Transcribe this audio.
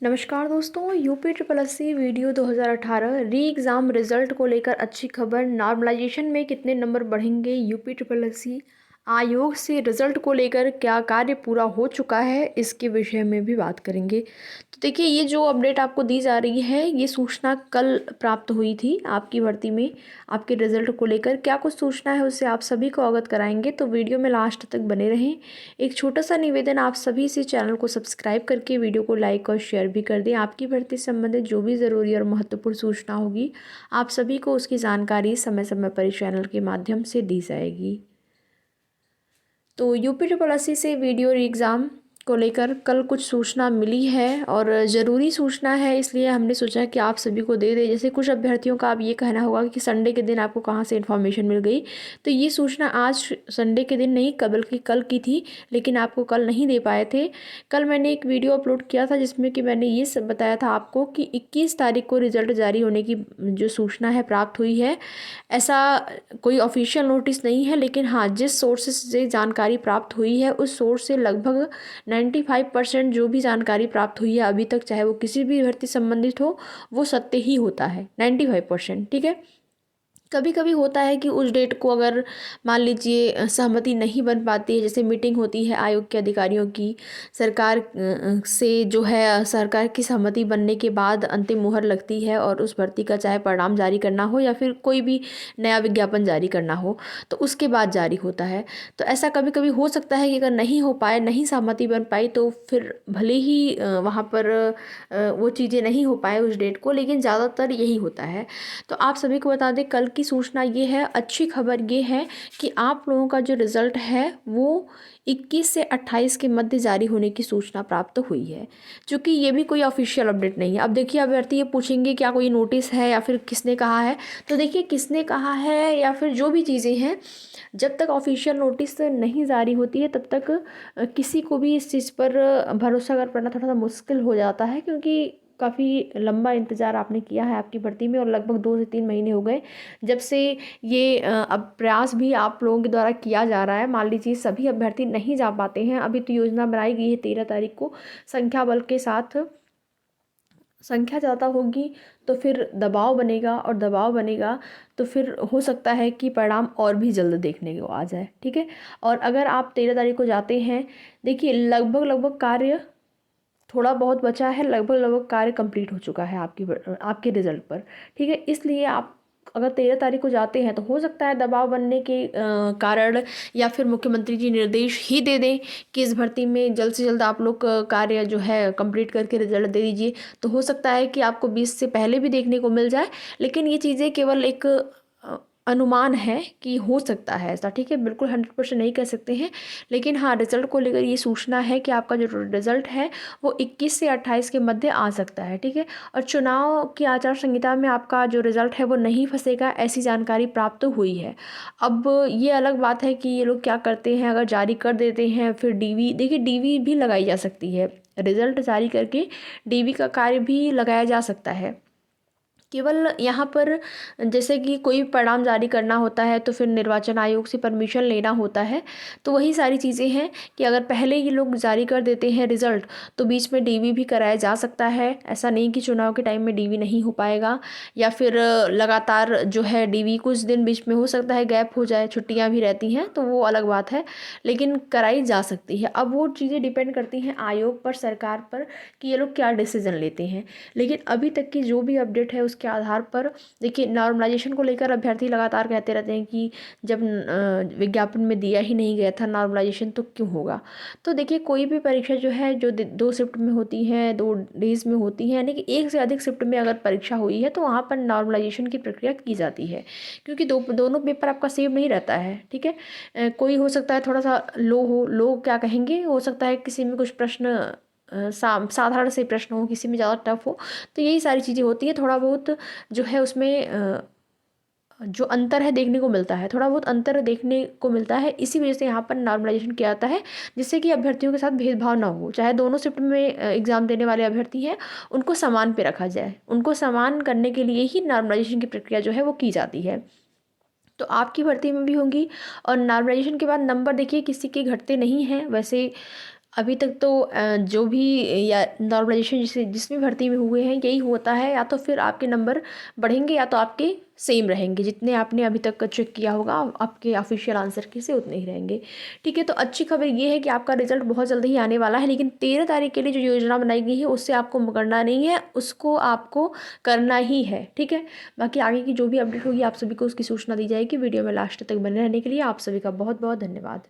नमस्कार दोस्तों, UP triple S C video 2018 re exam result को लेकर अच्छी खबर। नॉर्मलाइजेशन में कितने नंबर बढ़ेंगे? यूपी ट्रिपल एस सी आयोग से रिजल्ट को लेकर क्या कार्य पूरा हो चुका है, इसके विषय में भी बात करेंगे। तो देखिए, ये जो अपडेट आपको दी जा रही है, ये सूचना कल प्राप्त हुई थी आपकी भर्ती में। आपके रिजल्ट को लेकर क्या कुछ सूचना है, उससे आप सभी को अवगत कराएंगे, तो वीडियो में लास्ट तक बने रहें। एक छोटा सा निवेदन आप सभी से, चैनल को सब्सक्राइब करके वीडियो को लाइक और शेयर भी कर दें। आपकी भर्ती से संबंधित जो भी ज़रूरी और महत्वपूर्ण सूचना होगी, आप सभी को उसकी जानकारी समय समय पर इस चैनल के माध्यम से दी जाएगी। तो यूपी ट्रिपल एस सी से वीडियो एग्ज़ाम को लेकर कल कुछ सूचना मिली है और ज़रूरी सूचना है, इसलिए हमने सोचा कि आप सभी को दे दें। जैसे कुछ अभ्यर्थियों का अब ये कहना होगा कि संडे के दिन आपको कहाँ से इन्फॉर्मेशन मिल गई, तो ये सूचना आज संडे के दिन नहीं, बल्कि कल की थी, लेकिन आपको कल नहीं दे पाए थे। कल मैंने एक वीडियो अपलोड किया था जिसमें कि मैंने ये सब बताया था आपको कि 21 तारीख को रिज़ल्ट जारी होने की जो सूचना है प्राप्त हुई है। ऐसा कोई ऑफिशियल नोटिस नहीं है, लेकिन हाँ, जिस सोर्सेज से जानकारी प्राप्त हुई है उस सोर्स से लगभग 95% जो भी जानकारी प्राप्त हुई है अभी तक, चाहे वो किसी भी भर्ती संबंधित हो, वो सत्य ही होता है। 95%, ठीक है। कभी कभी होता है कि उस डेट को अगर मान लीजिए सहमति नहीं बन पाती है, जैसे मीटिंग होती है आयोग के अधिकारियों की, सरकार से जो है सरकार की सहमति बनने के बाद अंतिम मुहर लगती है और उस भर्ती का चाहे परिणाम जारी करना हो या फिर कोई भी नया विज्ञापन जारी करना हो, तो उसके बाद जारी होता है। तो ऐसा कभी कभी हो सकता है कि अगर नहीं हो पाए, नहीं सहमति बन पाई, तो फिर भले ही वहाँ पर वो चीज़ें नहीं हो पाए उस डेट को, लेकिन ज़्यादातर यही होता है। तो आप सभी को बता दें, कल की सूचना ये है, अच्छी खबर ये है कि आप लोगों का जो रिज़ल्ट है वो 21 से 28 के मध्य जारी होने की सूचना प्राप्त हुई है। चूँकि ये भी कोई ऑफिशियल अपडेट नहीं है। अब देखिए, अभ्यर्थी ये पूछेंगे क्या कोई नोटिस है या फिर किसने कहा है, तो देखिए, किसने कहा है या फिर जो भी चीज़ें हैं, जब तक ऑफिशियल नोटिस नहीं जारी होती है तब तक किसी को भी इस चीज़ पर भरोसा कर पाना थोड़ा सा मुश्किल हो जाता है, क्योंकि काफ़ी लंबा इंतज़ार आपने किया है आपकी भर्ती में और लगभग 2 से 3 महीने हो गए जब से ये अब प्रयास भी आप लोगों के द्वारा किया जा रहा है। मान लीजिए सभी अभ्यर्थी नहीं जा पाते हैं, अभी तो योजना बनाई गई है 13 तारीख को, संख्या बल के साथ संख्या ज़्यादा होगी तो फिर दबाव बनेगा, और दबाव बनेगा तो फिर हो सकता है कि परिणाम और भी जल्द देखने को आ जाए, ठीक है। और अगर आप 13 तारीख को जाते हैं, देखिए लगभग कार्य थोड़ा बहुत बचा है, लगभग कार्य कंप्लीट हो चुका है आपके रिज़ल्ट पर, ठीक है। इसलिए आप अगर 13 तारीख को जाते हैं तो हो सकता है दबाव बनने के कारण, या फिर मुख्यमंत्री जी निर्देश ही दे दें कि इस भर्ती में जल्द से जल्द आप लोग कार्य जो है कंप्लीट करके रिजल्ट दे दीजिए। तो हो सकता है कि आपको 20 से पहले भी देखने को मिल जाए, लेकिन ये चीज़ें केवल एक अनुमान है कि हो सकता है ऐसा, ठीक है। बिल्कुल 100% नहीं कह सकते हैं, लेकिन हाँ, रिजल्ट को लेकर ये सूचना है कि आपका जो रिजल्ट है वो 21 से 28 के मध्य आ सकता है, ठीक है। और चुनाव की आचार संहिता में आपका जो रिजल्ट है वो नहीं फंसेगा, ऐसी जानकारी प्राप्त हुई है। अब ये अलग बात है कि ये लोग क्या करते हैं, अगर जारी कर देते हैं फिर डीवी, देखिए डीवी भी लगाई जा सकती है, रिजल्ट जारी करके डीवी का कार्य भी लगाया जा सकता है। केवल यहाँ पर जैसे कि कोई परिणाम जारी करना होता है तो फिर निर्वाचन आयोग से परमिशन लेना होता है, तो वही सारी चीज़ें हैं कि अगर पहले ये लोग जारी कर देते हैं रिज़ल्ट, तो बीच में डीवी भी कराया जा सकता है। ऐसा नहीं कि चुनाव के टाइम में डीवी नहीं हो पाएगा, या फिर लगातार जो है डीवी कुछ दिन बीच में हो सकता है गैप हो जाए, छुट्टियाँ भी रहती हैं तो वो अलग बात है, लेकिन कराई जा सकती है। अब वो चीज़ें डिपेंड करती हैं आयोग पर, सरकार पर, कि ये लोग क्या डिसीज़न लेते हैं। लेकिन अभी तक की जो भी अपडेट है उसके आधार पर, देखिए नॉर्मलाइजेशन को लेकर अभ्यर्थी लगातार कहते रहते हैं कि जब विज्ञापन में दिया ही नहीं गया था नॉर्मलाइजेशन तो क्यों होगा। तो देखिए, कोई भी परीक्षा जो है जो 2 शिफ्ट में होती है, 2 डेज में होती है, यानी कि 1 से अधिक शिफ्ट में अगर परीक्षा हुई है तो वहाँ पर नॉर्मलाइजेशन की प्रक्रिया की जाती है, क्योंकि दोनों पेपर आपका सेम नहीं रहता है, ठीक है। कोई हो सकता है थोड़ा सा लो हो, लोग क्या कहेंगे, हो सकता है किसी में कुछ प्रश्न साधारण से प्रश्न हो, किसी में ज़्यादा टफ हो, तो यही सारी चीज़ें होती है। थोड़ा बहुत जो है उसमें जो अंतर है देखने को मिलता है, थोड़ा बहुत अंतर देखने को मिलता है, इसी वजह से यहाँ पर नॉर्मलाइजेशन किया जाता है, जिससे कि अभ्यर्थियों के साथ भेदभाव ना हो। चाहे दोनों शिफ्ट में एग्ज़ाम देने वाले अभ्यर्थी हैं, उनको समान पे रखा जाए, उनको समान करने के लिए ही नॉर्मलाइजेशन की प्रक्रिया जो है वो की जाती है। तो आपकी भर्ती में भी होंगी, और नॉर्मलाइजेशन के बाद नंबर देखिए किसी के घटते नहीं हैं। वैसे अभी तक तो जो भी या नॉर्मलाइजेशन जिसमें भर्ती में हुए हैं यही होता है, या तो फिर आपके नंबर बढ़ेंगे या तो आपके सेम रहेंगे, जितने आपने अभी तक चेक किया होगा आपके ऑफिशियल आंसर के से उतने ही रहेंगे। ठीक है, तो अच्छी खबर ये है कि आपका रिजल्ट बहुत जल्दी ही आने वाला है, लेकिन 13 तारीख के लिए जो योजना बनाई गई है उससे आपको मुकरना नहीं है, उसको आपको करना ही है। ठीक है, बाकी आगे की जो भी अपडेट होगी आप सभी को उसकी सूचना दी जाएगी। वीडियो में लास्ट तक बने रहने के लिए आप सभी का बहुत बहुत धन्यवाद।